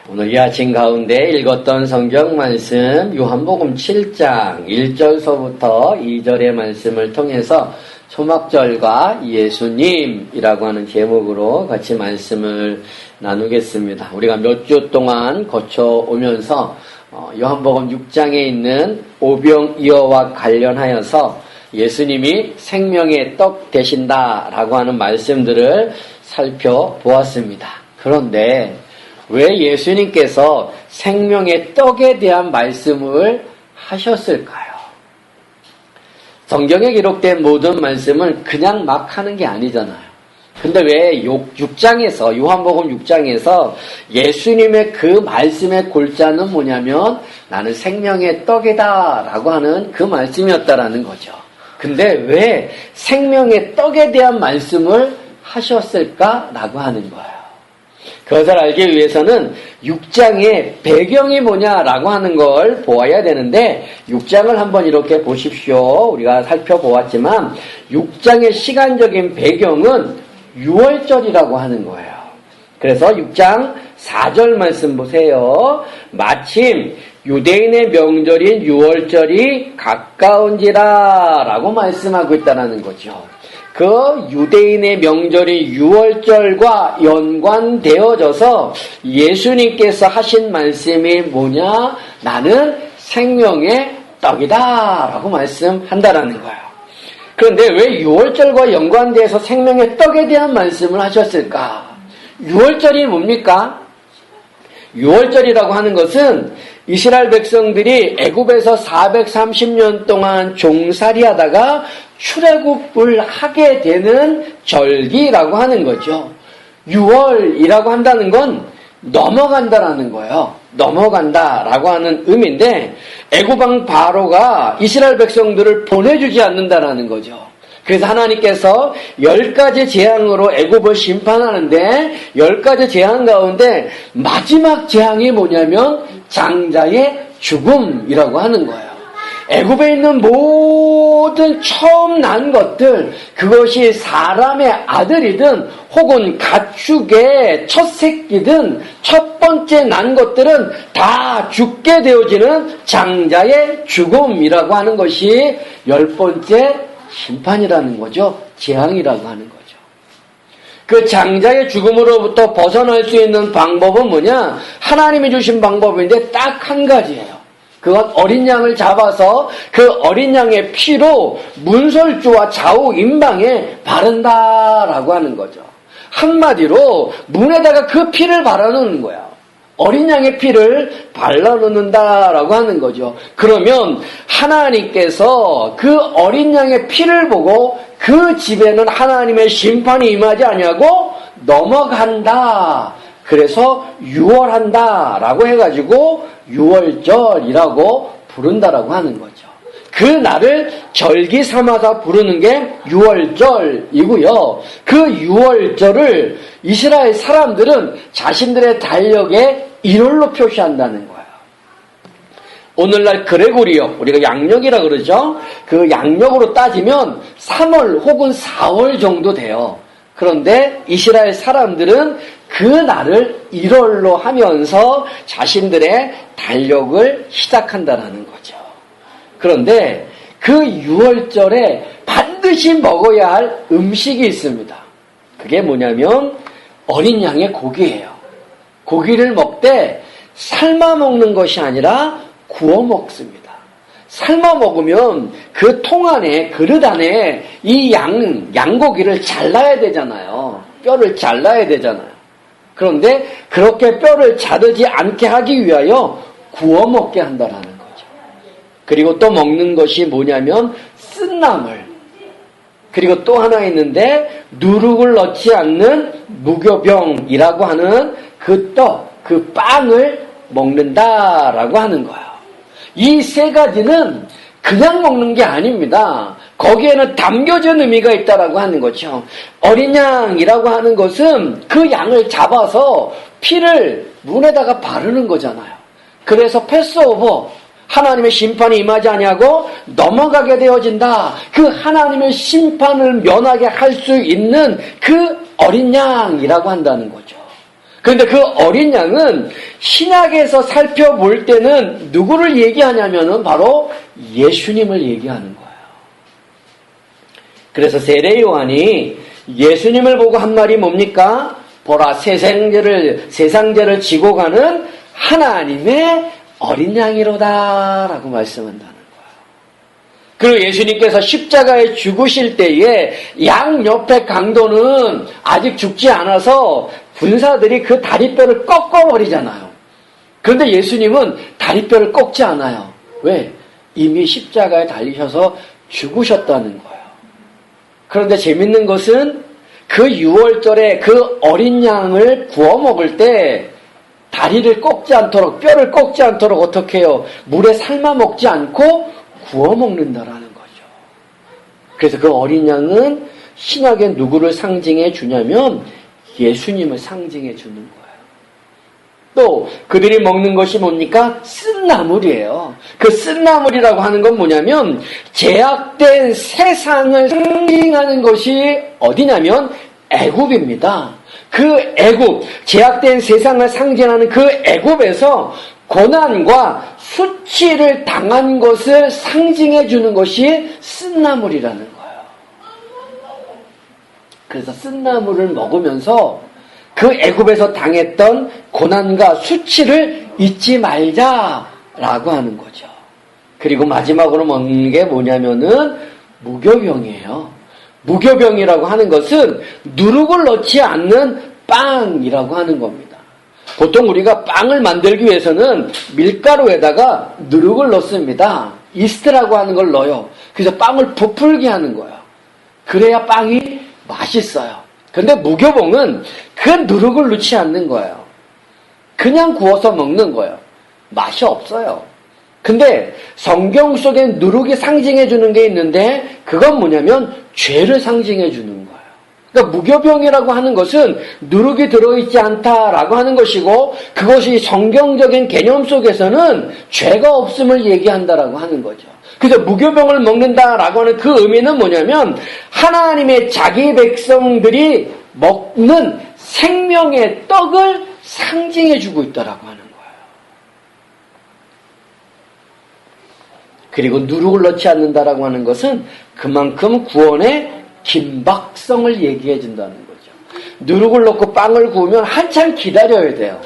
오늘 이 아침 가운데 읽었던 성경 말씀 요한복음 7장 1절서부터 2절의 말씀을 통해서 초막절과 예수님이라고 하는 제목으로 같이 말씀을 나누겠습니다. 우리가 몇 주 동안 거쳐오면서 요한복음 6장에 있는 오병이어와 관련하여서 예수님이 생명의 떡 되신다라고 하는 말씀들을 살펴보았습니다. 그런데 왜 예수님께서 생명의 떡에 대한 말씀을 하셨을까요? 성경에 기록된 모든 말씀은 그냥 막 하는 게 아니잖아요. 근데 왜 6장에서, 요한복음 6장에서 예수님의 그 말씀의 골자는 뭐냐면 나는 생명의 떡이다 라고 하는 그 말씀이었다라는 거죠. 근데 왜 생명의 떡에 대한 말씀을 하셨을까라고 하는 거예요. 그것을 알기 위해서는 6장의 배경이 뭐냐라고 하는 걸 보아야 되는데 6장을 한번 이렇게 보십시오. 우리가 살펴보았지만 6장의 시간적인 배경은 6월절이라고 하는 거예요. 그래서 6장 4절 말씀 보세요. 마침 유대인의 명절인 6월절이 가까운지라 라고 말씀하고 있다는 거죠. 그 유대인의 명절인 6월절과 연관되어져서 예수님께서 하신 말씀이 뭐냐? 나는 생명의 떡이다 라고 말씀한다라는 거예요. 그런데 왜 6월절과 연관되어서 생명의 떡에 대한 말씀을 하셨을까? 6월절이 뭡니까? 6월절이라고 하는 것은 이스라엘 백성들이 애굽에서 430년 동안 종살이하다가 출애굽을 하게 되는 절기라고 하는 거죠. 6월이라고 한다는 건 넘어간다라는 거예요. 넘어간다라고 하는 의미인데 애굽왕 바로가 이스라엘 백성들을 보내주지 않는다라는 거죠. 그래서 하나님께서 10가지 재앙으로 애굽을 심판하는데 10가지 재앙 가운데 마지막 재앙이 뭐냐면 장자의 죽음이라고 하는 거예요. 애굽에 있는 모든 처음 난 것들, 그것이 사람의 아들이든 혹은 가축의 첫 새끼든 첫 번째 난 것들은 다 죽게 되어지는 장자의 죽음이라고 하는 것이 10번째 심판이라는 거죠. 재앙이라고 하는 거죠. 그 장자의 죽음으로부터 벗어날 수 있는 방법은 뭐냐? 하나님이 주신 방법인데 딱 한 가지예요. 그건 어린 양을 잡아서 그 어린 양의 피로 문설주와 좌우 임방에 바른다라고 하는 거죠. 한마디로 문에다가 그 피를 발라놓는 거야. 어린 양의 피를 발라놓는다라고 하는 거죠. 그러면 하나님께서 그 어린 양의 피를 보고 그 집에는 하나님의 심판이 임하지 아니하고 넘어간다. 그래서 6월한다라고 해가지고 6월절이라고 부른다라고 하는 거죠. 그 날을 절기 삼아서 부르는 게 6월절이고요. 그 6월절을 이스라엘 사람들은 자신들의 달력의 1월로 표시한다는 거예요. 오늘날 그레고리요, 우리가 양력이라 그러죠. 그 양력으로 따지면 3월 혹은 4월 정도 돼요. 그런데 이스라엘 사람들은 그 날을 1월로 하면서 자신들의 달력을 시작한다는 거죠. 그런데 그 6월절에 반드시 먹어야 할 음식이 있습니다. 그게 뭐냐면 어린 양의 고기예요. 고기를 먹되 삶아 먹는 것이 아니라 구워 먹습니다. 삶아 먹으면 그 통 안에, 그릇 안에 이 양고기를 잘라야 되잖아요. 뼈를 잘라야 되잖아요. 그런데 그렇게 뼈를 자르지 않게 하기 위하여 구워 먹게 한다라는 거죠. 그리고 또 먹는 것이 뭐냐면 쓴나물. 그리고 또 하나 있는데 누룩을 넣지 않는 무교병이라고 하는 그 떡, 그 빵을 먹는다라고 하는 거예요. 이 세 가지는 그냥 먹는 게 아닙니다. 거기에는 담겨진 의미가 있다라고 하는 거죠. 어린 양이라고 하는 것은 그 양을 잡아서 피를 문에다가 바르는 거잖아요. 그래서 패스오버, 하나님의 심판이 임하지 아니하고 넘어가게 되어진다. 그 하나님의 심판을 면하게 할 수 있는 그 어린 양이라고 한다는 거죠. 그런데 그 어린 양은 신약에서 살펴볼 때는 누구를 얘기하냐면은 바로 예수님을 얘기하는 거예요. 그래서 세례 요한이 예수님을 보고 한 말이 뭡니까? 보라, 세상죄를 지고 가는 하나님의 어린 양이로다 라고 말씀한다는 거예요. 그리고 예수님께서 십자가에 죽으실 때에 양 옆에 강도는 아직 죽지 않아서 군사들이 그 다리뼈를 꺾어버리잖아요. 그런데 예수님은 다리뼈를 꺾지 않아요. 왜? 이미 십자가에 달리셔서 죽으셨다는 거예요. 그런데 재밌는 것은 그 6월절에 그 어린 양을 구워 먹을 때 다리를 꺾지 않도록, 뼈를 꺾지 않도록 어떻게 해요? 물에 삶아 먹지 않고 구워 먹는다라는 거죠. 그래서 그 어린 양은 신약의 누구를 상징해 주냐면 예수님을 상징해 주는 거예요. 또 그들이 먹는 것이 뭡니까? 쓴나물이에요. 그 쓴나물이라고 하는 건 뭐냐면 제약된 세상을 상징하는 것이 어디냐면 애굽입니다. 그 애굽, 제약된 세상을 상징하는 그 애굽에서 고난과 수치를 당한 것을 상징해 주는 것이 쓴나물이라는 거예요. 그래서 쓴나물을 먹으면서 그 애굽에서 당했던 고난과 수치를 잊지 말자라고 하는 거죠. 그리고 마지막으로 먹는 게 뭐냐면은 무교병이에요. 무교병이라고 하는 것은 누룩을 넣지 않는 빵이라고 하는 겁니다. 보통 우리가 빵을 만들기 위해서는 밀가루에다가 누룩을 넣습니다. 이스트라고 하는 걸 넣어요. 그래서 빵을 부풀게 하는 거예요. 그래야 빵이 맛있어요. 근데 무교봉은 그 누룩을 넣지 않는 거예요. 그냥 구워서 먹는 거예요. 맛이 없어요. 근데 성경 속에 누룩이 상징해 주는 게 있는데 그건 뭐냐면 죄를 상징해 주는 거예요. 그러니까 무교병이라고 하는 것은 누룩이 들어있지 않다라고 하는 것이고 그것이 성경적인 개념 속에서는 죄가 없음을 얘기한다라고 하는 거죠. 그래서 무교병을 먹는다라고 하는 그 의미는 뭐냐면 하나님의 자기 백성들이 먹는 생명의 떡을 상징해 주고 있다라고 하는 거예요. 그리고 누룩을 넣지 않는다라고 하는 것은 그만큼 구원의 긴박성을 얘기해 준다는 거죠. 누룩을 넣고 빵을 구우면 한참 기다려야 돼요.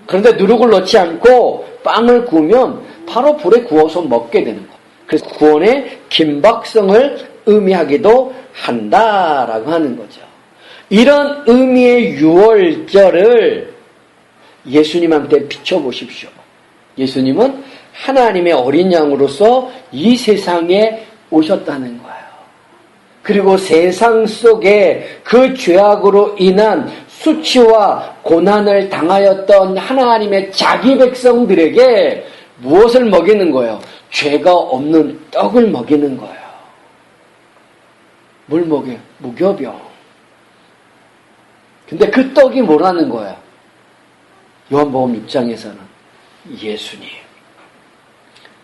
그런데 누룩을 넣지 않고 빵을 구우면 바로 불에 구워서 먹게 되는 거예요. 그래서 구원의 긴박성을 의미하기도 한다라고 하는 거죠. 이런 의미의 유월절을 예수님한테 비춰보십시오. 예수님은 하나님의 어린 양으로서 이 세상에 오셨다는 거예요. 그리고 세상 속에 그 죄악으로 인한 수치와 고난을 당하였던 하나님의 자기 백성들에게 무엇을 먹이는 거예요? 죄가 없는 떡을 먹이는 거예요. 뭘 먹여요? 무교병. 근데 그 떡이 뭐라는 거예요? 요한복음 6장에서는 예수님.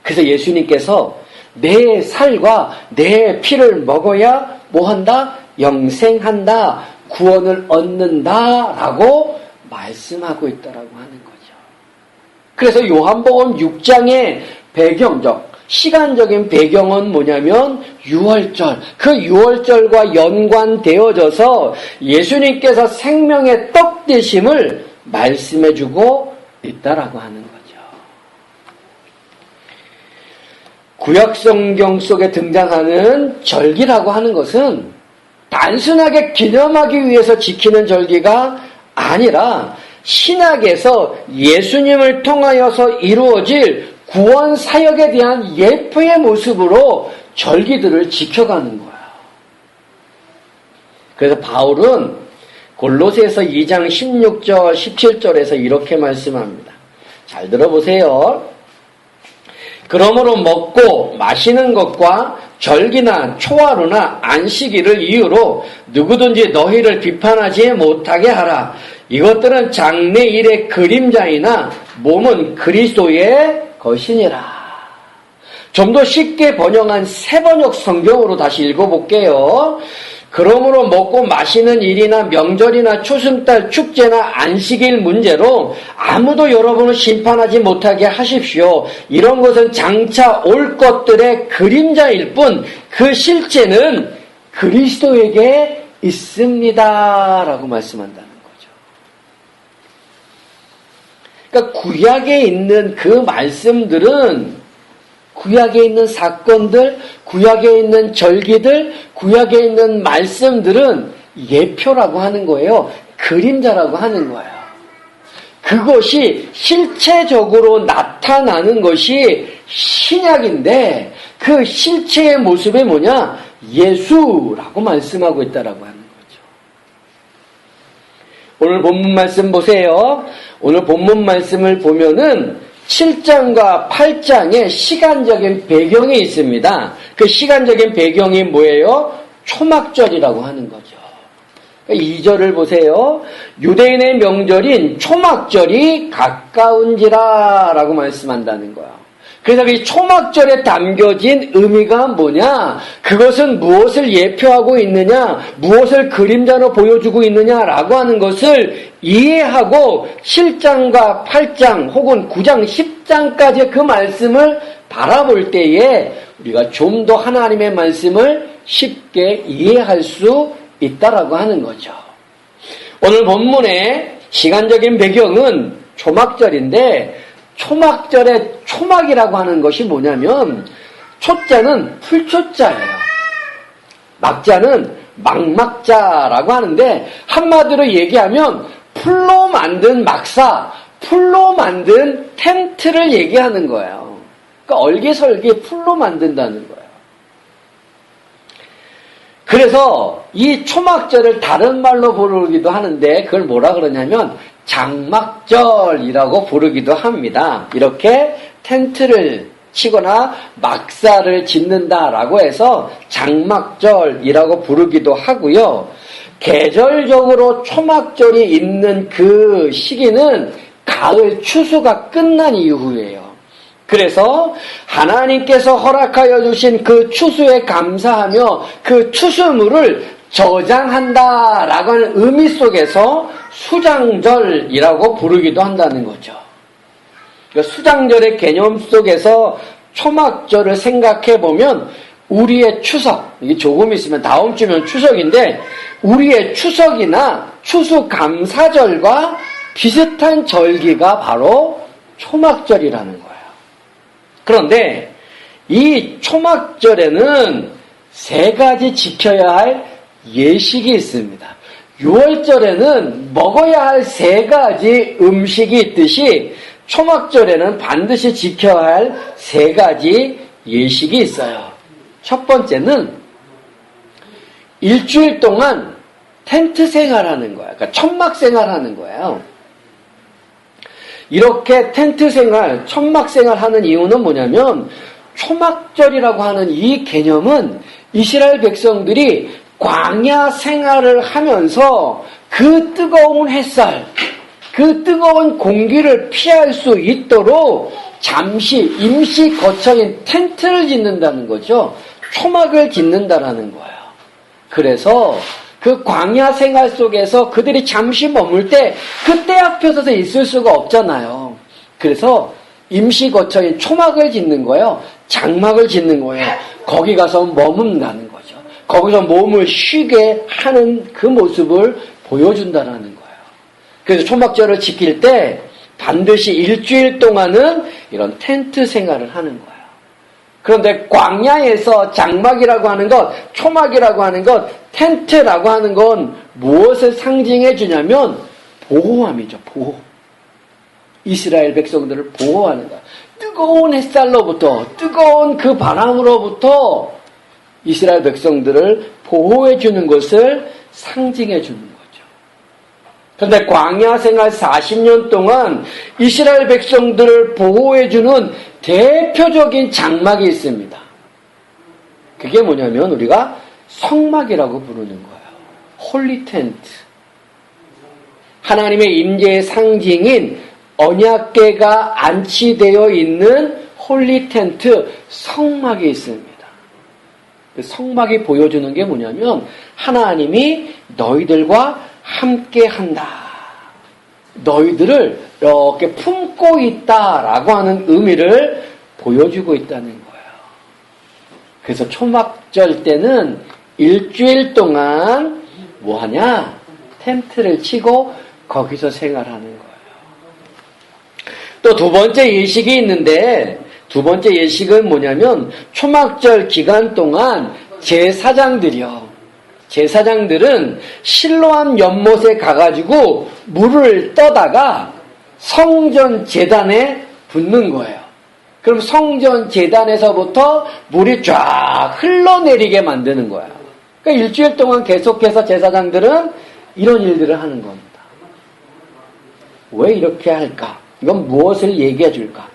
그래서 예수님께서 내 살과 내 피를 먹어야 뭐한다? 영생한다. 구원을 얻는다라고 말씀하고 있다라고 하는 거죠. 그래서 요한복음 6장의 배경적, 시간적인 배경은 뭐냐면 유월절, 그 유월절과 연관되어져서 예수님께서 생명의 떡 되심을 말씀해주고 있다라고 하는 거죠. 구약성경 속에 등장하는 절기라고 하는 것은 단순하게 기념하기 위해서 지키는 절기가 아니라 신약에서 예수님을 통하여서 이루어질 구원 사역에 대한 예표의 모습으로 절기들을 지켜가는 거예요. 그래서 바울은 골로새서 2장 16절, 17절에서 이렇게 말씀합니다. 잘 들어보세요. 그러므로 먹고 마시는 것과 절기나 초하루나 안식일을 이유로 누구든지 너희를 비판하지 못하게 하라. 이것들은 장래일의 그림자이나 몸은 그리스도의 것이니라. 좀 더 쉽게 번역한 새번역 성경으로 다시 읽어볼게요. 그러므로 먹고 마시는 일이나 명절이나 초승달 축제나 안식일 문제로 아무도 여러분을 심판하지 못하게 하십시오. 이런 것은 장차 올 것들의 그림자일 뿐 그 실제는 그리스도에게 있습니다. 라고 말씀한다는 거죠. 그러니까 구약에 있는 그 말씀들은 구약에 있는 사건들, 구약에 있는 절기들, 구약에 있는 말씀들은 예표라고 하는 거예요. 그림자라고 하는 거예요. 그것이 실체적으로 나타나는 것이 신약인데 그 실체의 모습이 뭐냐? 예수라고 말씀하고 있다라고 하는 거죠. 오늘 본문 말씀 보세요. 오늘 본문 말씀을 보면은 7장과 8장에 시간적인 배경이 있습니다. 그 시간적인 배경이 뭐예요? 초막절이라고 하는 거죠. 2절을 보세요. 유대인의 명절인 초막절이 가까운지라 라고 말씀한다는 거야. 그래서 이 초막절에 담겨진 의미가 뭐냐? 그것은 무엇을 예표하고 있느냐? 무엇을 그림자로 보여주고 있느냐라고 하는 것을 이해하고 7장과 8장 혹은 9장, 10장까지의 그 말씀을 바라볼 때에 우리가 좀 더 하나님의 말씀을 쉽게 이해할 수 있다라고 하는 거죠. 오늘 본문의 시간적인 배경은 초막절인데 초막절의 초막이라고 하는 것이 뭐냐면 초자는 풀초자예요. 막자는 막막자라고 하는데 한마디로 얘기하면 풀로 만든 막사, 풀로 만든 텐트를 얘기하는 거예요. 그러니까 얼기설기 풀로 만든다는 거예요. 그래서 이 초막절을 다른 말로 부르기도 하는데 그걸 뭐라 그러냐면 장막절이라고 부르기도 합니다. 이렇게 텐트를 치거나 막사를 짓는다라고 해서 장막절이라고 부르기도 하고요. 계절적으로 초막절이 있는 그 시기는 가을 추수가 끝난 이후예요. 그래서 하나님께서 허락하여 주신 그 추수에 감사하며 그 추수물을 저장한다라고 하는 의미 속에서 수장절이라고 부르기도 한다는 거죠. 그러니까 수장절의 개념 속에서 초막절을 생각해 보면 우리의 추석, 이게 조금 있으면 다음 주면 추석인데 우리의 추석이나 추수감사절과 비슷한 절기가 바로 초막절이라는 거예요. 그런데 이 초막절에는 3가지 지켜야 할 예식이 있습니다. 6월절에는 먹어야 할 3가지 음식이 있듯이 초막절에는 반드시 지켜야 할 3가지 예식이 있어요. 첫 번째는 일주일 동안 텐트 생활하는 거예요. 그러니까 천막 생활하는 거예요. 이렇게 텐트 생활, 천막 생활하는 이유는 뭐냐면 초막절이라고 하는 이 개념은 이스라엘 백성들이 광야 생활을 하면서 그 뜨거운 햇살, 그 뜨거운 공기를 피할 수 있도록 잠시 임시 거처인 텐트를 짓는다는 거죠. 초막을 짓는다라는 거예요. 그래서 그 광야 생활 속에서 그들이 잠시 머물 때 그때 앞에 서서 있을 수가 없잖아요. 그래서 임시 거처인 초막을 짓는 거예요. 장막을 짓는 거예요. 거기 가서 머문다는 거죠. 거기서 몸을 쉬게 하는 그 모습을 보여준다는 거예요. 그래서 초막절을 지킬 때 반드시 일주일 동안은 이런 텐트 생활을 하는 거예요. 그런데 광야에서 장막이라고 하는 것, 초막이라고 하는 것, 텐트라고 하는 건 무엇을 상징해 주냐면 보호함이죠. 보호. 이스라엘 백성들을 보호하는 거예요. 뜨거운 햇살로부터, 뜨거운 그 바람으로부터 이스라엘 백성들을 보호해 주는 것을 상징해 주는 거죠. 그런데 광야 생활 40년 동안 이스라엘 백성들을 보호해 주는 대표적인 장막이 있습니다. 그게 뭐냐면 우리가 성막이라고 부르는 거예요. 홀리 텐트. 하나님의 임재의 상징인 언약궤가 안치되어 있는 홀리 텐트, 성막이 있습니다. 성막이 보여주는 게 뭐냐면 하나님이 너희들과 함께 한다. 너희들을 이렇게 품고 있다라고 하는 의미를 보여주고 있다는 거예요. 그래서 초막절 때는 일주일 동안 뭐 하냐? 텐트를 치고 거기서 생활하는 거예요. 또 두 번째 예식이 있는데 두 번째 예식은 뭐냐면 초막절 기간 동안 제사장들은 실로암 연못에 가가지고 물을 떠다가 성전 제단에 붓는 거예요. 그럼 성전 제단에서부터 물이 쫙 흘러내리게 만드는 거예요. 그러니까 일주일 동안 계속해서 제사장들은 이런 일들을 하는 겁니다. 왜 이렇게 할까? 이건 무엇을 얘기해 줄까?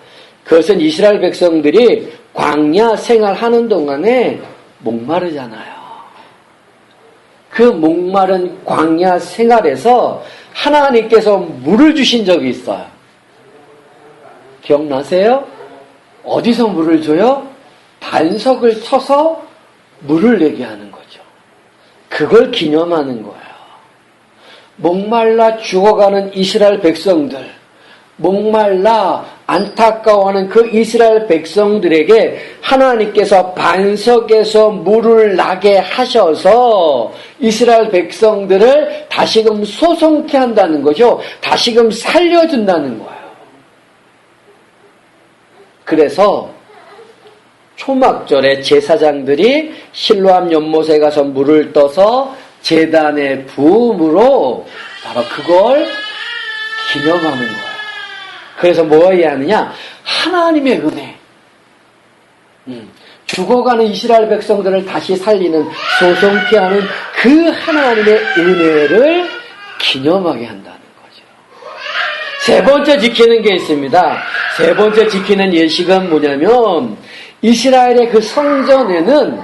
그것은 이스라엘 백성들이 광야 생활하는 동안에 목마르잖아요. 그 목마른 광야 생활에서 하나님께서 물을 주신 적이 있어요. 기억나세요? 어디서 물을 줘요? 반석을 쳐서 물을 내게 하는 거죠. 그걸 기념하는 거예요. 목말라 죽어가는 이스라엘 백성들, 목말라 안타까워하는 그 이스라엘 백성들에게 하나님께서 반석에서 물을 나게 하셔서 이스라엘 백성들을 다시금 소송케 한다는 거죠. 다시금 살려준다는 거예요. 그래서 초막절에 제사장들이 실로암 연못에 가서 물을 떠서 제단에 부음으로 바로 그걸 기념하는 거예요. 그래서 뭐 해야 하느냐? 하나님의 은혜. 죽어가는 이스라엘 백성들을 다시 살리는 소송케 하는 그 하나님의 은혜를 기념하게 한다는 거죠. 세 번째 지키는 게 있습니다. 세 번째 지키는 예식은 뭐냐면 이스라엘의 그 성전에는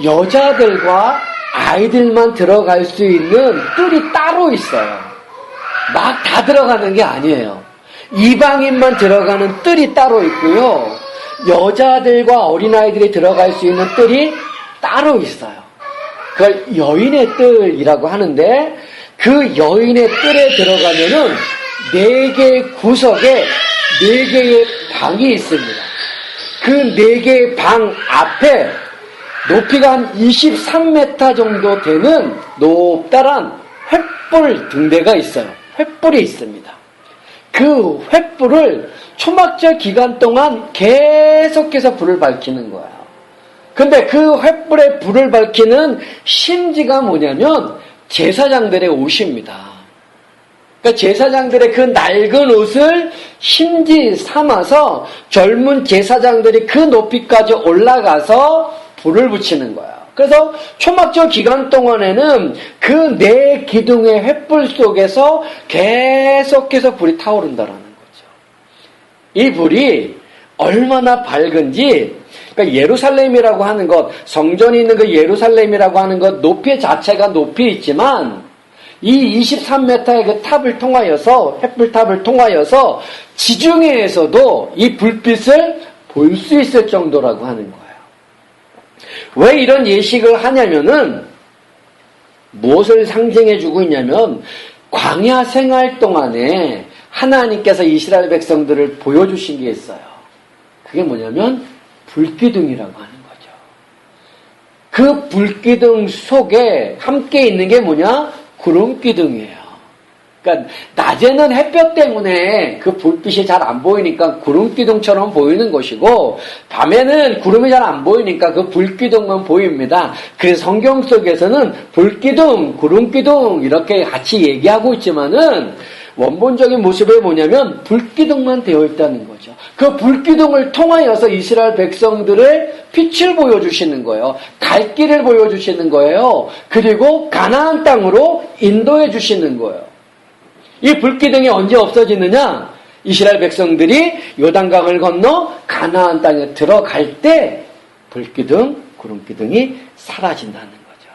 여자들과 아이들만 들어갈 수 있는 뜰이 따로 있어요. 막 다 들어가는 게 아니에요. 이방인만 들어가는 뜰이 따로 있고요. 여자들과 어린아이들이 들어갈 수 있는 뜰이 따로 있어요. 그걸 여인의 뜰이라고 하는데 그 여인의 뜰에 들어가면은 4개의 구석에 4개의 방이 있습니다. 그 4개의 방 앞에 높이가 한 23m 정도 되는 높다란 횃불 등대가 있어요. 횃불이 있습니다. 그 횃불을 초막절 기간 동안 계속해서 불을 밝히는 거예요. 근데 그 횃불에 불을 밝히는 심지가 뭐냐면 제사장들의 옷입니다. 그러니까 제사장들의 그 낡은 옷을 심지 삼아서 젊은 제사장들이 그 높이까지 올라가서 불을 붙이는 거예요. 그래서 초막절 기간 동안에는 그 4기둥의 횃불 속에서 계속해서 불이 타오른다라는 거죠. 이 불이 얼마나 밝은지, 그러니까 예루살렘이라고 하는 것, 성전이 있는 그 예루살렘이라고 하는 것 높이 자체가 높이 있지만 이 23m의 그 탑을 통하여서, 횃불탑을 통하여서 지중해에서도 이 불빛을 볼 수 있을 정도라고 하는 거예요. 왜 이런 예식을 하냐면은 무엇을 상징해주고 있냐면 광야 생활 동안에 하나님께서 이스라엘 백성들을 보여주신 게 있어요. 그게 뭐냐면 불기둥이라고 하는 거죠. 그 불기둥 속에 함께 있는 게 뭐냐? 구름기둥이에요. 그러니까 낮에는 햇볕 때문에 그 불빛이 잘 안 보이니까 구름기둥처럼 보이는 것이고 밤에는 구름이 잘 안 보이니까 그 불기둥만 보입니다. 그래서 성경 속에서는 불기둥, 구름기둥 이렇게 같이 얘기하고 있지만은 원본적인 모습이 뭐냐면 불기둥만 되어 있다는 거죠. 그 불기둥을 통하여서 이스라엘 백성들의 빛을 보여주시는 거예요. 갈 길을 보여주시는 거예요. 그리고 가나안 땅으로 인도해 주시는 거예요. 이 불기둥이 언제 없어지느냐? 이스라엘 백성들이 요단강을 건너 가나안 땅에 들어갈 때 불기둥, 구름기둥이 사라진다는 거죠.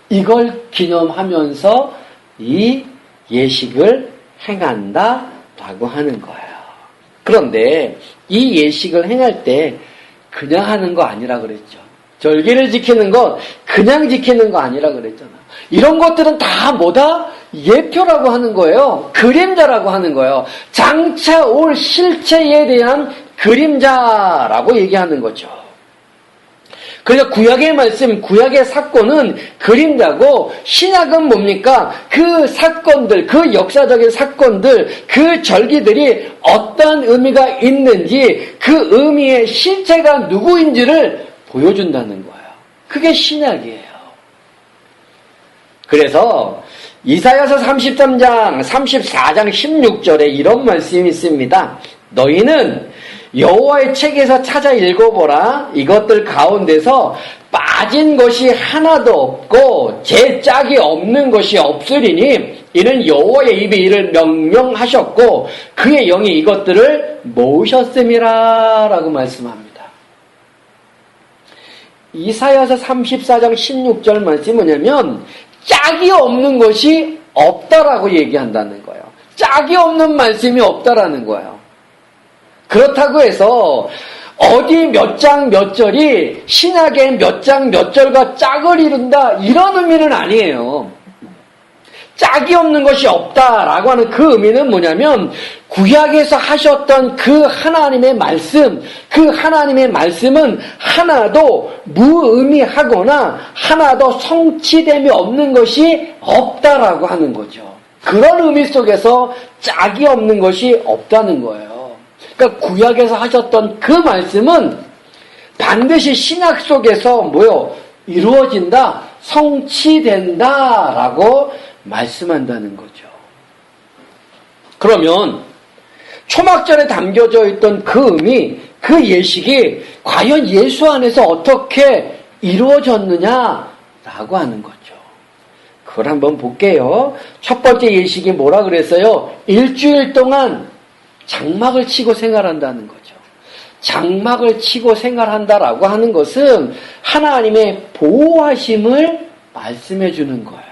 이걸 기념하면서 이 예식을 행한다라고 하는 거예요. 그런데 이 예식을 행할 때 그냥 하는 거 아니라 그랬죠. 절기를 지키는 것 그냥 지키는 거 아니라 그랬잖아. 이런 것들은 다 뭐다? 예표라고 하는 거예요. 그림자라고 하는 거예요. 장차 올 실체에 대한 그림자라고 얘기하는 거죠. 그래서 구약의 말씀, 구약의 사건은 그림자고 신약은 뭡니까? 그 사건들, 그 역사적인 사건들, 그 절기들이 어떤 의미가 있는지 그 의미의 실체가 누구인지를 보여준다는 거예요. 그게 신약이에요. 그래서 이사야서 33장, 34장 16절에 이런 말씀이 있습니다. 너희는 여호와의 책에서 찾아 읽어보라. 이것들 가운데서 빠진 것이 하나도 없고 제 짝이 없는 것이 없으리니 이는 여호와의 입이 이를 명령하셨고 그의 영이 이것들을 모으셨음이라 라고 말씀합니다. 이사야서 34장 16절 말씀이 뭐냐면 짝이 없는 것이 없다라고 얘기한다는 거예요. 짝이 없는 말씀이 없다라는 거예요. 그렇다고 해서 어디 몇 장 몇 절이 신약의 몇 장 몇 절과 짝을 이룬다 이런 의미는 아니에요. 짝이 없는 것이 없다라고 하는 그 의미는 뭐냐면 구약에서 하셨던 그 하나님의 말씀, 그 하나님의 말씀은 하나도 무의미하거나 하나도 성취됨이 없는 것이 없다라고 하는 거죠. 그런 의미 속에서 짝이 없는 것이 없다는 거예요. 그러니까 구약에서 하셨던 그 말씀은 반드시 신약 속에서 이루어진다, 성취된다라고 말씀한다는 거죠. 그러면 초막절에 담겨져 있던 그 의미, 그 예식이 과연 예수 안에서 어떻게 이루어졌느냐라고 하는 거죠. 그걸 한번 볼게요. 첫 번째 예식이 뭐라 그랬어요? 일주일 동안 장막을 치고 생활한다는 거죠. 장막을 치고 생활한다라고 하는 것은 하나님의 보호하심을 말씀해 주는 거예요.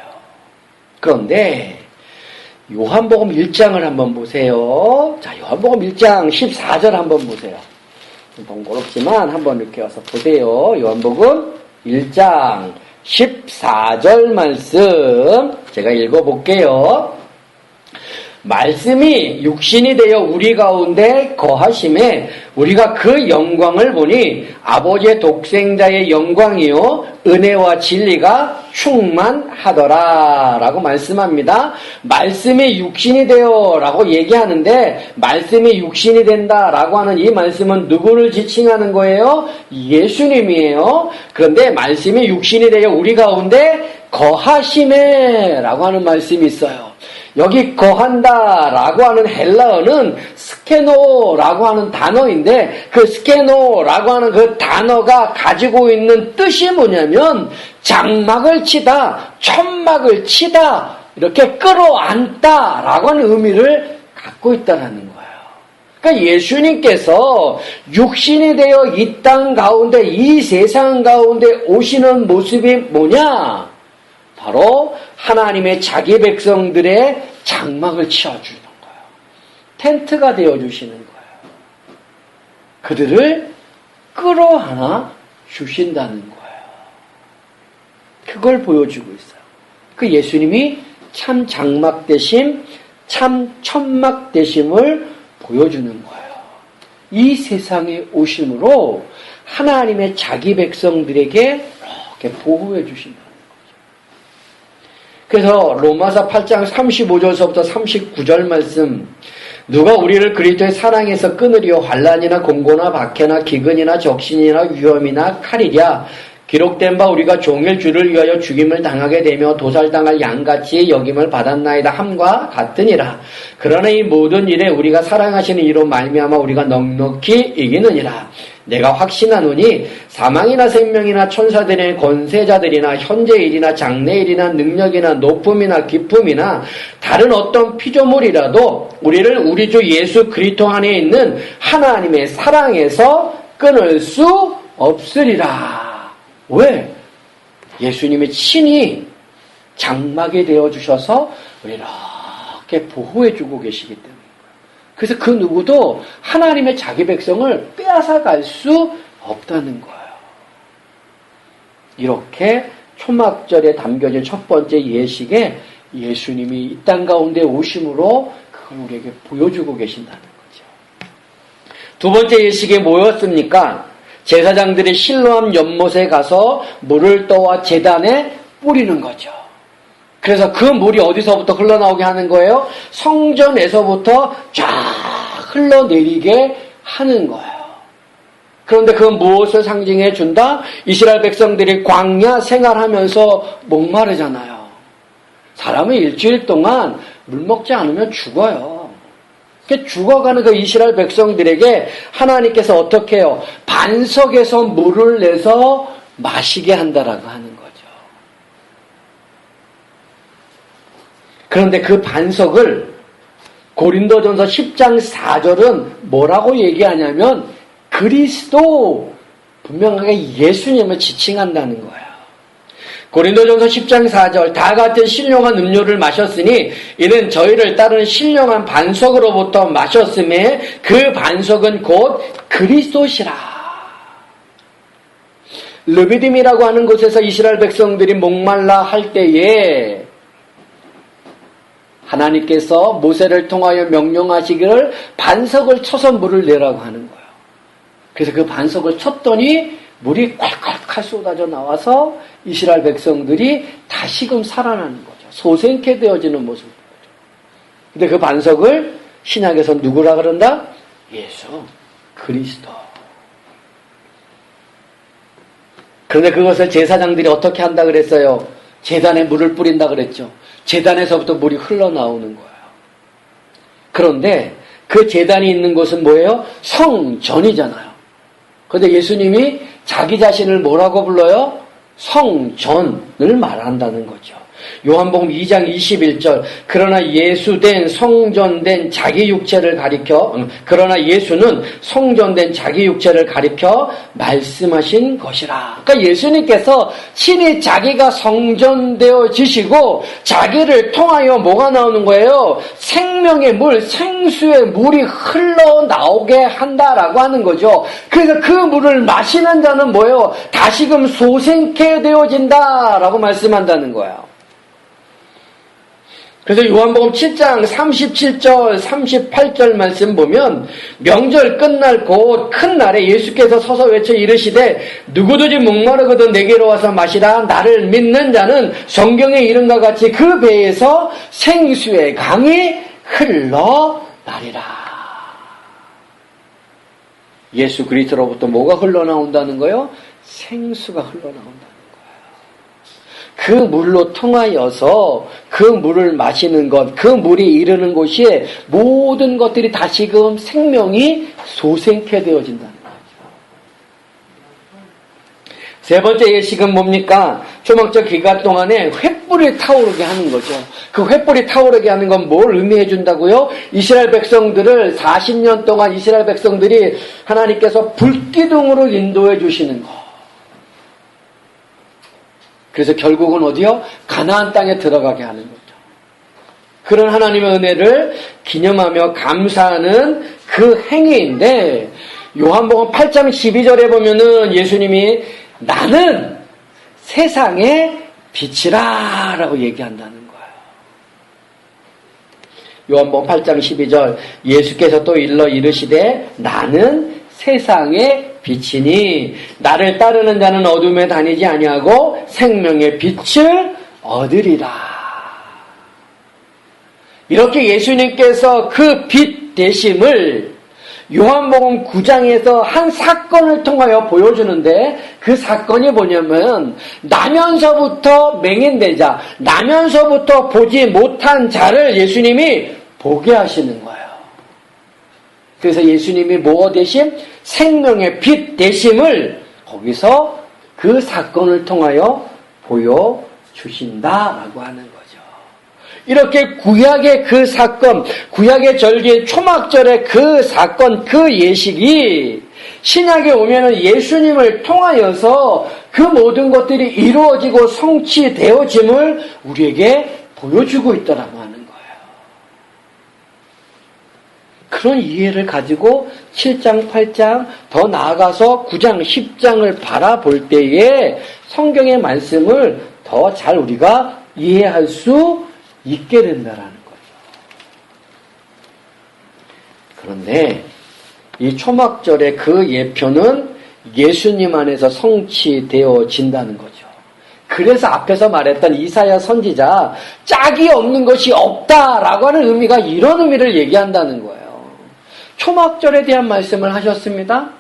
그런데 요한복음 1장을 한번 보세요. 자, 요한복음 1장 14절 한번 보세요. 번거롭지만 한번 이렇게 와서 보세요. 요한복음 1장 14절 말씀 제가 읽어볼게요. 말씀이 육신이 되어 우리 가운데 거하심에 우리가 그 영광을 보니 아버지의 독생자의 영광이요 은혜와 진리가 충만하더라 라고 말씀합니다. 말씀이 육신이 되어 라고 얘기하는데 말씀이 육신이 된다 라고 하는 이 말씀은 누구를 지칭하는 거예요? 예수님이에요. 그런데 말씀이 육신이 되어 우리 가운데 거하심에 라고 하는 말씀이 있어요. 여기 거한다라고 하는 헬라어는 스케노라고 하는 단어인데 그 스케노라고 하는 그 단어가 가지고 있는 뜻이 뭐냐면 장막을 치다, 천막을 치다, 이렇게 끌어안다라고 하는 의미를 갖고 있다는 거예요. 그러니까 예수님께서 육신이 되어 이 땅 가운데, 이 세상 가운데 오시는 모습이 뭐냐? 바로 하나님의 자기 백성들의 장막을 치워주는 거예요. 텐트가 되어주시는 거예요. 그들을 끌어안아 주신다는 거예요. 그걸 보여주고 있어요. 그 예수님이 참 장막 되심, 참 천막 되심을 보여주는 거예요. 이 세상에 오심으로 하나님의 자기 백성들에게 이렇게 보호해 주신다. 그래서 로마서 8장 35절서부터 39절 말씀 누가 우리를 그리스도의 사랑에서 끊으리요 환난이나 공고나 박해나 기근이나 적신이나 위험이나 칼이랴 기록된 바 우리가 종일 주를 위하여 죽임을 당하게 되며 도살당할 양같이 여김을 받았나이다 함과 같으니라. 그러나 이 모든 일에 우리가 사랑하시는 이로 말미암아 우리가 넉넉히 이기느니라. 내가 확신하노니 사망이나 생명이나 천사들의 권세자들이나 현재일이나 장래일이나 능력이나 높음이나 깊음이나 다른 어떤 피조물이라도 우리를 우리 주 예수 그리스도 안에 있는 하나님의 사랑에서 끊을 수 없으리라. 왜? 예수님이 친히 장막이 되어주셔서 이렇게 보호해주고 계시기 때문에. 그래서 그 누구도 하나님의 자기 백성을 빼앗아갈 수 없다는 거예요. 이렇게 초막절에 담겨진 첫 번째 예식에 예수님이 이 땅 가운데 오심으로 그걸 우리에게 보여주고 계신다는 거죠. 두 번째 예식에 뭐였습니까? 제사장들이 실로암 연못에 가서 물을 떠와 제단에 뿌리는 거죠. 그래서 그 물이 어디서부터 흘러나오게 하는 거예요? 성전에서부터 쫙 흘러내리게 하는 거예요. 그런데 그 무엇을 상징해 준다? 이스라엘 백성들이 광야 생활하면서 목마르잖아요. 사람은 일주일 동안 물 먹지 않으면 죽어요. 죽어가는 그 이스라엘 백성들에게 하나님께서 어떻게 해요? 반석에서 물을 내서 마시게 한다라고 하는 거죠. 그런데 그 반석을 고린도전서 10장 4절은 뭐라고 얘기하냐면 그리스도, 분명하게 예수님을 지칭한다는 거예요. 고린도전서 10장 4절 다 같은 신령한 음료를 마셨으니 이는 저희를 따르는 신령한 반석으로부터 마셨음에 그 반석은 곧 그리스도시라. 르비딤이라고 하는 곳에서 이스라엘 백성들이 목말라 할 때에 하나님께서 모세를 통하여 명령하시기를 반석을 쳐서 물을 내라고 하는 거예요. 그래서 그 반석을 쳤더니 물이 콸콸콸 쏟아져 나와서 이스라엘 백성들이 다시금 살아나는 거죠. 소생케 되어지는 모습을 보죠. 근데 그 반석을 신약에서 누구라 그런다? 예수, 그리스도. 그런데 그것을 제사장들이 어떻게 한다 그랬어요? 제단에 물을 뿌린다 그랬죠. 제단에서부터 물이 흘러나오는 거예요. 그런데 그 제단이 있는 곳은 뭐예요? 성전이잖아요. 그런데 예수님이 자기 자신을 뭐라고 불러요? 성전을 말한다는 거죠. 요한복음 2장 21절 그러나 예수된 성전된 자기 육체를 가리켜 그러나 예수는 성전된 자기 육체를 가리켜 말씀하신 것이라. 그러니까 예수님께서 친히 자기가 성전되어지시고 자기를 통하여 뭐가 나오는 거예요? 생명의 물, 생수의 물이 흘러나오게 한다라고 하는 거죠. 그래서 그 물을 마시는 자는 뭐예요? 다시금 소생케 되어진다라고 말씀한다는 거예요. 그래서 요한복음 7장 37절 38절 말씀 보면 명절 끝날 곧 큰 날에 예수께서 서서 외쳐 이르시되 누구든지 목마르거든 내게로 와서 마시라. 나를 믿는 자는 성경에 이른과 같이 그 배에서 생수의 강이 흘러나리라. 예수 그리스도로부터 뭐가 흘러나온다는 거예요? 생수가 흘러나온다. 그 물로 통하여서 그 물을 마시는 것, 그 물이 이르는 곳에 모든 것들이 다시금 생명이 소생케 되어진다는 거죠. 세 번째 예식은 뭡니까? 초막절 기간 동안에 횃불이 타오르게 하는 거죠. 그 횃불이 타오르게 하는 건 뭘 의미해 준다고요? 이스라엘 백성들을 40년 동안 이스라엘 백성들이 하나님께서 불기둥으로 인도해 주시는 것. 그래서 결국은 어디요? 가나안 땅에 들어가게 하는 거죠. 그런 하나님의 은혜를 기념하며 감사하는 그 행위인데 요한복음 8장 12절에 보면은 예수님이 나는 세상의 빛이라 라고 얘기한다는 거예요. 요한복음 8장 12절 예수께서 또 일러 이르시되 나는 세상의 빛이니 나를 따르는 자는 어둠에 다니지 아니하고 생명의 빛을 얻으리라. 이렇게 예수님께서 그 빛 되심을 요한복음 9장에서 한 사건을 통하여 보여주는데 그 사건이 뭐냐면 나면서부터 맹인되자 나면서부터 보지 못한 자를 예수님이 보게 하시는 거예요. 그래서 예수님이 뭐 대심? 생명의 빛 되심을 거기서 그 사건을 통하여 보여주신다라고 하는 거죠. 이렇게 구약의 그 사건, 구약의 절기 초막절의 그 사건, 그 예식이 신약에 오면은 예수님을 통하여서 그 모든 것들이 이루어지고 성취되어짐을 우리에게 보여주고 있더라고 하는 거예요. 그런 이해를 가지고 7장, 8장, 더 나아가서 9장, 10장을 바라볼 때에 성경의 말씀을 더 잘 우리가 이해할 수 있게 된다라는 거죠. 그런데 이 초막절의 그 예표는 예수님 안에서 성취되어진다는 거죠. 그래서 앞에서 말했던 이사야 선지자 짝이 없는 것이 없다라고 하는 의미가 이런 의미를 얘기한다는 거예요. 초막절에 대한 말씀을 하셨습니다.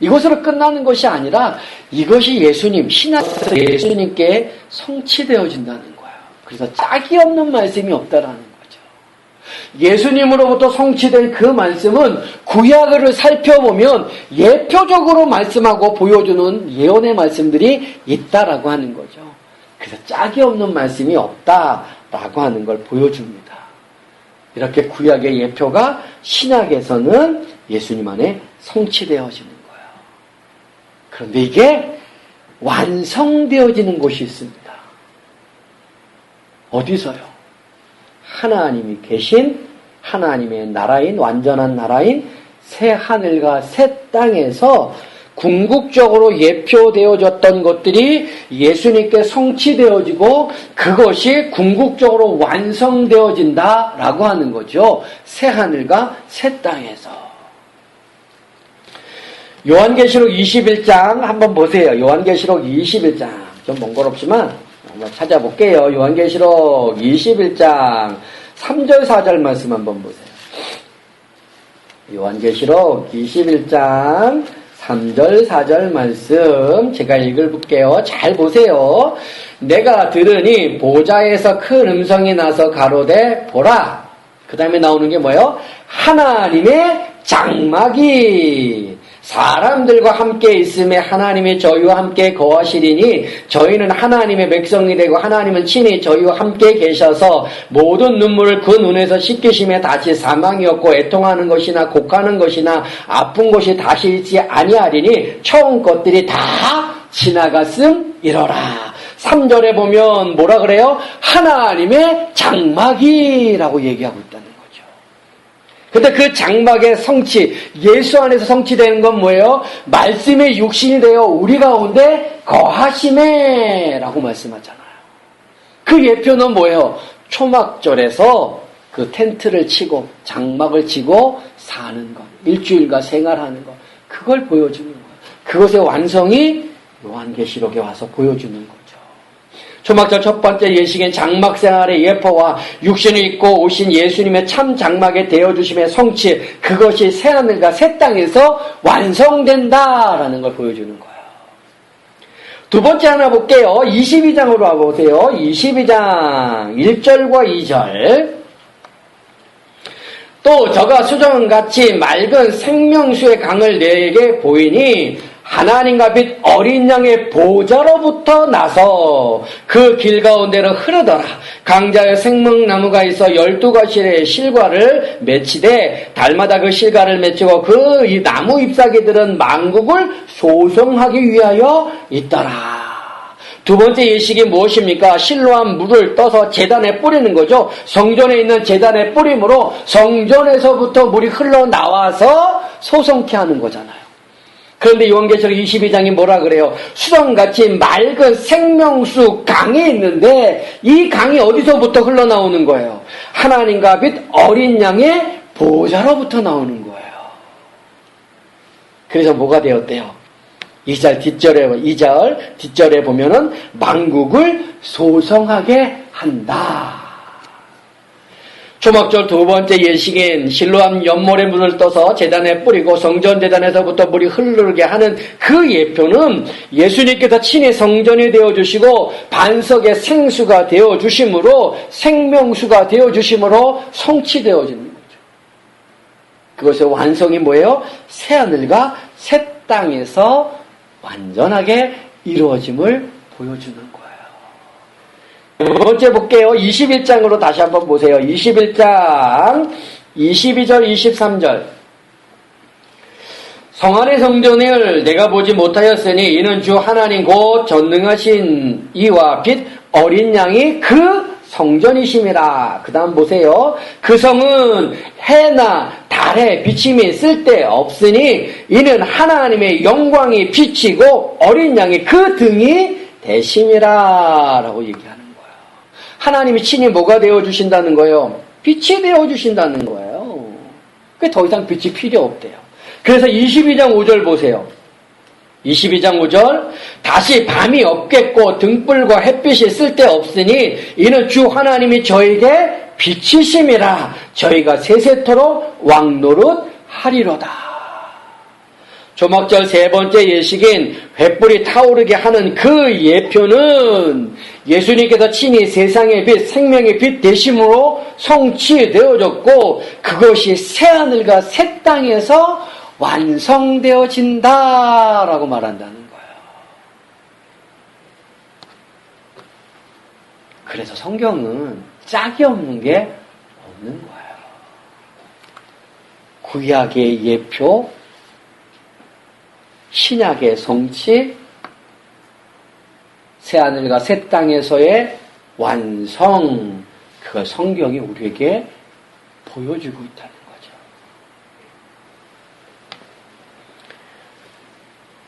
이것으로 끝나는 것이 아니라 이것이 예수님, 신앙에서 예수님께 성취되어진다는 거예요. 그래서 짝이 없는 말씀이 없다라는 거죠. 예수님으로부터 성취된 그 말씀은 구약을 살펴보면 예표적으로 말씀하고 보여주는 예언의 말씀들이 있다라고 하는 거죠. 그래서 짝이 없는 말씀이 없다라고 하는 걸 보여줍니다. 이렇게 구약의 예표가 신약에서는 예수님 안에 성취되어지는 거예요. 그런데 이게 완성되어지는 곳이 있습니다. 어디서요? 하나님이 계신 하나님의 나라인 완전한 나라인 새 하늘과 새 땅에서 궁극적으로 예표되어졌던 것들이 예수님께 성취되어지고 그것이 궁극적으로 완성되어진다라고 하는 거죠. 새 하늘과 새 땅에서. 요한계시록 21장 한번 보세요. 요한계시록 21장 좀 번거롭지만 한번 찾아볼게요. 요한계시록 21장 3절 4절 말씀 한번 보세요. 요한계시록 21장 3절 4절 말씀 제가 읽어볼게요. 잘 보세요. 내가 들으니 보좌에서 큰 음성이 나서 가로되 보라. 그 다음에 나오는 게 뭐예요? 하나님의 장막이 사람들과 함께 있음에 하나님이 저희와 함께 거하시리니 저희는 하나님의 백성이 되고 하나님은 친히 저희와 함께 계셔서 모든 눈물을 그 눈에서 씻기심에 다시 사망이 없고 애통하는 것이나 곡하는 것이나 아픈 것이 다시 있지 아니하리니 처음 것들이 다 지나갔음이러라. 3절에 보면 뭐라 그래요? 하나님의 장막이라고 얘기하고 있다는 거죠. 근데 그 장막의 성취, 예수 안에서 성취되는 건 뭐예요? 말씀의 육신이 되어 우리 가운데 거하심에 라고 말씀하잖아요. 그 예표는 뭐예요? 초막절에서 그 텐트를 치고 장막을 치고 사는 것, 일주일간 생활하는 것, 그걸 보여주는 거예요. 그것의 완성이 요한계시록에 와서 보여주는 거죠. 초막절 첫 번째 예식엔 장막 생활의 예포와 육신을 입고 오신 예수님의 참 장막에 되어주심의 성취, 그것이 새하늘과 새 땅에서 완성된다라는 걸 보여주는 거예요. 두 번째 하나 볼게요. 22장으로 와보세요. 22장 1절과 2절. 또 저가 수정같이 맑은 생명수의 강을 내게 보이니 하나님과 빛 어린 양의 보좌로부터 나서 그 길 가운데로 흐르더라. 강자의 생명나무가 있어 12가지의 실과를 맺히되 달마다 그 실과를 맺히고 그 이 나무 잎사귀들은 만국을 소성하기 위하여 있더라. 두 번째 예식이 무엇입니까? 실로한 물을 떠서 제단에 뿌리는 거죠. 성전에 있는 제단에 뿌림으로 성전에서부터 물이 흘러나와서 소성케 하는 거잖아요. 그런데 요한계시록 22장이 뭐라 그래요? 수정같이 맑은 생명수 강이 있는데 이 강이 어디서부터 흘러나오는 거예요? 하나님과 빛 어린 양의 보좌로부터 나오는 거예요. 그래서 뭐가 되었대요? 2절 뒷절에 보면은 만국을 소성하게 한다. 초막절 두 번째 예식엔 실로암 연못에 물을 떠서 제단에 뿌리고 성전 제단에서부터 물이 흐르게 하는 그 예표는 예수님께서 친히 성전이 되어주시고 반석의 생수가 되어주심으로 생명수가 되어주심으로 성취되어지는 거죠. 그것의 완성이 뭐예요? 새하늘과 새 땅에서 완전하게 이루어짐을 보여주는 거예요. 두 번째 볼게요. 21장으로 다시 한번 보세요. 21장 22절 23절. 성안의 성전을 내가 보지 못하였으니 이는 주 하나님 곧 전능하신 이와 빛 어린 양이 그 성전이심이라. 그 다음 보세요. 그 성은 해나 달의 비침이 쓸데없으니 이는 하나님의 영광이 비치고 어린 양이 그 등이 되심이라 라고 얘기하는 거예요. 하나님이 친히 뭐가 되어주신다는 거예요? 빛이 되어주신다는 거예요. 그 더 이상 빛이 필요 없대요. 그래서 22장 5절 보세요. 22장 5절 다시 밤이 없겠고 등불과 햇빛이 쓸데없으니 이는 주 하나님이 저에게 빛이심이라 저희가 세세토록 왕노릇 하리로다. 조막절 세 번째 예식인 횃불이 타오르게 하는 그 예표는 예수님께서 친히 세상의 빛, 생명의 빛 되심으로 성취되어졌고 그것이 새하늘과 새 땅에서 완성되어진다라고 말한다는 거예요. 그래서 성경은 짝이 없는 게 없는 거예요. 구약의 예표, 신약의 성취, 새하늘과 새 땅에서의 완성, 그걸 성경이 우리에게 보여주고 있다는 거죠.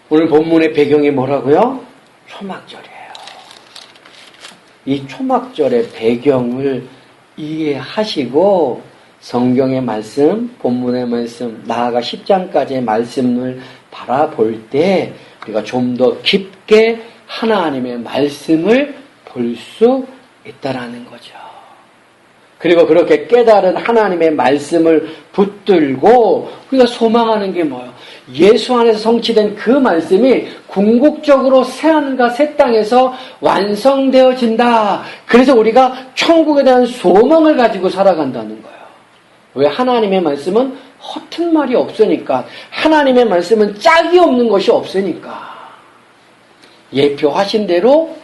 오늘 본문의 배경이 뭐라고요? 초막절이에요. 이 초막절의 배경을 이해하시고 성경의 말씀, 본문의 말씀, 나아가 10장까지의 말씀을 바라볼 때 우리가 좀 더 깊게 하나님의 말씀을 볼 수 있다라는 거죠. 그리고 그렇게 깨달은 하나님의 말씀을 붙들고 우리가 소망하는 게 뭐예요? 예수 안에서 성취된 그 말씀이 궁극적으로 새하늘과 새 땅에서 완성되어진다. 그래서 우리가 천국에 대한 소망을 가지고 살아간다는 거예요. 왜? 하나님의 말씀은 허튼 말이 없으니까. 하나님의 말씀은 짝이 없는 것이 없으니까. 예표하신 대로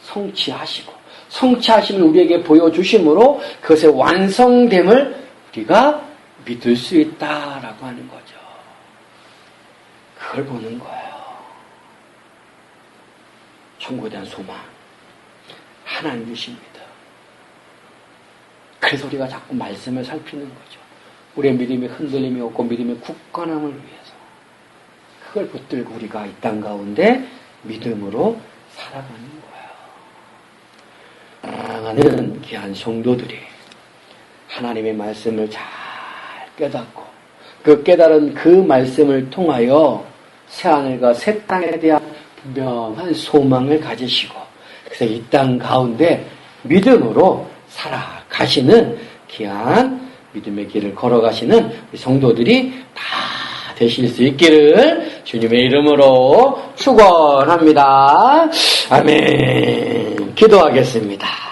성취하시고 성취하심을 우리에게 보여주심으로 그것의 완성됨을 우리가 믿을 수 있다라고 하는 거죠. 그걸 보는 거예요. 천국에 대한 소망. 하나님이십니다. 그래서 우리가 자꾸 말씀을 살피는 거죠. 우리의 믿음의 흔들림이 없고 믿음의 굳건함을 위해서. 그걸 붙들고 우리가 이 땅 가운데 믿음으로 살아가는 거예요. 사랑하는 귀한 성도들이 하나님의 말씀을 잘 깨닫고 그 깨달은 그 말씀을 통하여 새하늘과 새 땅에 대한 분명한 소망을 가지시고 그래서 이 땅 가운데 믿음으로 살아가시는 귀한 믿음의 길을 걸어가시는 우리 성도들이 다 되실 수 있기를 주님의 이름으로 축원합니다. 아멘. 기도하겠습니다.